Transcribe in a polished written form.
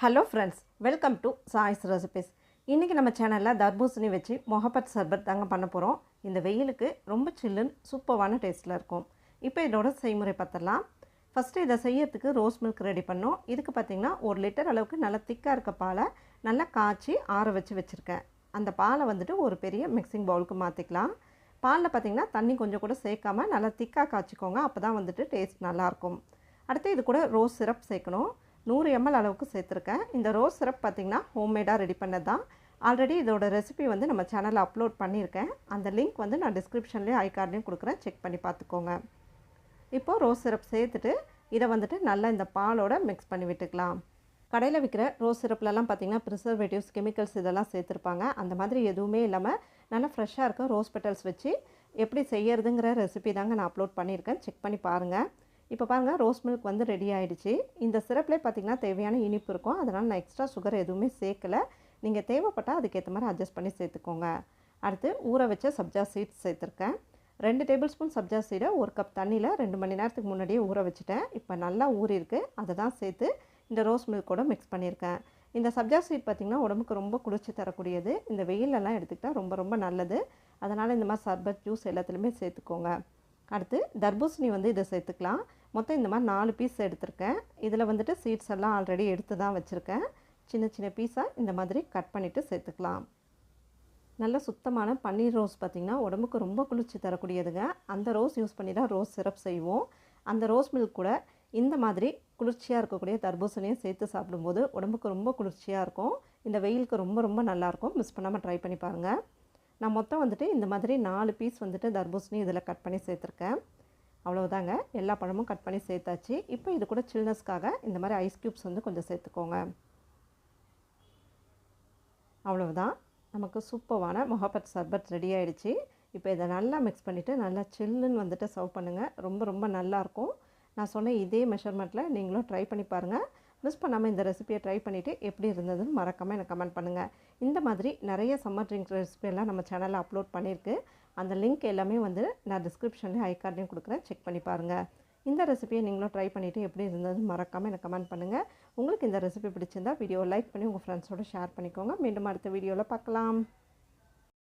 Hello friends, welcome to choice recipes. இன்றைக்கி நம்ம சேனலில் தர்பூசணி வச்சு மொஹப்பத் சர்பத் தாங்க பண்ண போகிறோம். இந்த வெயிலுக்கு ரொம்ப சில்லுன்னு சூப்பரான டேஸ்ட்டில் இருக்கும். இப்போ இதோட செய்முறை பார்த்துடலாம். ஃபஸ்ட்டு இதை செய்யறதுக்கு ரோஸ் மில்க் ரெடி பண்ணோம். இதுக்கு பார்த்திங்கன்னா 1 லிட்டர் அளவுக்கு நல்லா திக்காக இருக்க பாலை நல்லா காய்ச்சி ஆற வச்சுருக்கேன். அந்த பாலை வந்துட்டு ஒரு பெரிய மிக்சிங் பவுலுக்கு மாற்றிக்கலாம். பாலில் பார்த்திங்கன்னா தண்ணி கொஞ்சம் கூட சேர்க்காமல் நல்லா திக்காக காய்ச்சிக்கோங்க. அப்போ தான் வந்துட்டு டேஸ்ட் நல்லாயிருக்கும். அடுத்து இது கூட ரோஸ் சிரப் சேர்க்கணும். 100 ml அளவுக்கு சேர்த்துருக்கேன். இந்த ரோஸ் சிரப் பார்த்திங்கன்னா ஹோம்மேடாக ரெடி பண்ணது தான். ஆல்ரெடி இதோட ரெசிபி வந்து நம்ம சேனலில் அப்லோட் பண்ணியிருக்கேன். அந்த லிங்க் வந்து நான் டிஸ்கிரிப்ஷன்லேயும் ஐகார்ட்லேயும் கொடுக்குறேன், செக் பண்ணி பார்த்துக்கோங்க. இப்போது ரோஸ் சிரப் சேர்த்துட்டு இதை வந்துட்டு நல்லா இந்த பாலோட மிக்ஸ் பண்ணி விட்டுக்கலாம். கடையில் விற்கிற ரோஸ் சிரப்லலாம் பார்த்திங்கன்னா ப்ரிசர்வேட்டிவ்ஸ், கெமிக்கல்ஸ் இதெல்லாம் சேர்த்துருப்பாங்க. அந்த மாதிரி எதுவுமே இல்லாமல் நல்லா ஃப்ரெஷ்ஷாக இருக்க ரோஸ் பெட்டல்ஸ் வச்சு எப்படி செய்யறதுங்கிற ரெசிபி தாங்க நான் அப்லோட் பண்ணியிருக்கேன், செக் பண்ணி பாருங்கள். இப்போ பாருங்கள், ரோஸ் மில்க் வந்து ரெடி ஆகிடுச்சு. இந்த சிரப்லேயே பார்த்திங்கன்னா தேவையான இனிப்பு இருக்கும். அதனால் நான் எக்ஸ்ட்ரா சுகர் எதுவுமே சேர்க்கலை. நீங்கள் தேவைப்பட்டால் அதுக்கேற்ற மாதிரி அட்ஜஸ்ட் பண்ணி சேர்த்துக்கோங்க. அடுத்து ஊற வச்ச சப்ஜா சீட்ஸ் சேர்த்துருக்கேன். 2 டேபிள் ஸ்பூன் சப்ஜா சீடை 1 கப் தண்ணியில் 2 மணி நேரத்துக்கு முன்னாடியே ஊற வச்சுட்டேன். இப்போ நல்லா ஊறிருக்கு. அதை தான் சேர்த்து இந்த ரோஸ் மில்கோட மிக்ஸ் பண்ணியிருக்கேன். இந்த சப்ஜா சீட் பார்த்திங்கன்னா உடம்புக்கு ரொம்ப குளிர்ச்சி தரக்கூடியது. இந்த வெயிலெல்லாம் எடுத்துக்கிட்டால் ரொம்ப ரொம்ப நல்லது. அதனால் இந்த மாதிரி சர்பத் ஜூஸ் எல்லாத்துலேயுமே சேர்த்துக்கோங்க. அடுத்து தர்பூசணி வந்து இதை சேர்த்துக்கலாம். மொத்தம் இந்த மாதிரி 4 பீஸ் எடுத்திருக்கேன். இதில் வந்துட்டு சீட்ஸ் எல்லாம் ஆல்ரெடி எடுத்து தான் வச்சுருக்கேன். சின்ன சின்ன பீஸாக இந்த மாதிரி கட் பண்ணிவிட்டு சேர்த்துக்கலாம். நல்ல சுத்தமான பன்னீர் ரோஸ் பார்த்திங்கன்னா உடம்புக்கு ரொம்ப குளிர்ச்சி தரக்கூடியதுங்க. அந்த ரோஸ் யூஸ் பண்ணி தான் ரோஸ் சிரப் செய்வோம். அந்த ரோஸ் மில்க் கூட இந்த மாதிரி குளிர்ச்சியாக இருக்கக்கூடிய தர்பூசணியும் சேர்த்து சாப்பிடும்போது உடம்புக்கு ரொம்ப குளிர்ச்சியாக இருக்கும். இந்த வெயிலுக்கு ரொம்ப ரொம்ப நல்லாயிருக்கும். மிஸ் பண்ணாமல் ட்ரை பண்ணி பாருங்கள். நான் மொத்தம் வந்துட்டு இந்த மாதிரி 4 பீஸ் வந்துட்டு தர்பூசணி இதில் கட் பண்ணி சேர்த்துருக்கேன். அவ்வளோதாங்க, எல்லா பழமும் கட் பண்ணி சேர்த்தாச்சு. இப்போ இது கூட சில்னஸ்க்காக இந்த மாதிரி ஐஸ் க்யூப்ஸ் வந்து கொஞ்சம் சேர்த்துக்கோங்க. அவ்வளவுதான், நமக்கு சூப்பரான மொஹப்பத் சர்பத் ரெடி ஆகிடுச்சு. இப்போ இதை நல்லா மிக்ஸ் பண்ணிவிட்டு நல்லா சில்லுன்னு வந்துட்டு சர்வ் பண்ணுங்கள். ரொம்ப ரொம்ப நல்லாயிருக்கும். நான் சொன்ன இதே மெஷர்மெண்ட்டில் நீங்களும் ட்ரை பண்ணி பாருங்கள். மிஸ் பண்ணாமல் இந்த ரெசிபியை ட்ரை பண்ணிவிட்டு எப்படி இருந்ததுன்னு மறக்காமல் எனக்கு கமெண்ட் பண்ணுங்கள். இந்த மாதிரி நிறைய சம்மர் ட்ரிங்க்ஸ் ரெசிபியெல்லாம் நம்ம சேனலில் அப்லோட் பண்ணியிருக்கு. அந்த லிங்க் எல்லாமே வந்து நான் டிஸ்கிரிப்ஷன்லேயும் ஐகார்ட்லேயும் கொடுக்குறேன், செக் பண்ணி பாருங்கள். இந்த ரெசிபியை நீங்களும் ட்ரை பண்ணிவிட்டு எப்படி இருந்ததுன்னு மறக்காமல் எனக்கு கமெண்ட் பண்ணுங்கள். உங்களுக்கு இந்த ரெசிபி பிடிச்சிருந்தால் வீடியோவை லைக் பண்ணி உங்கள் ஃப்ரெண்ட்ஸோடு ஷேர் பண்ணிக்கோங்க. மீண்டும் அடுத்த வீடியோவில் பார்க்கலாம்.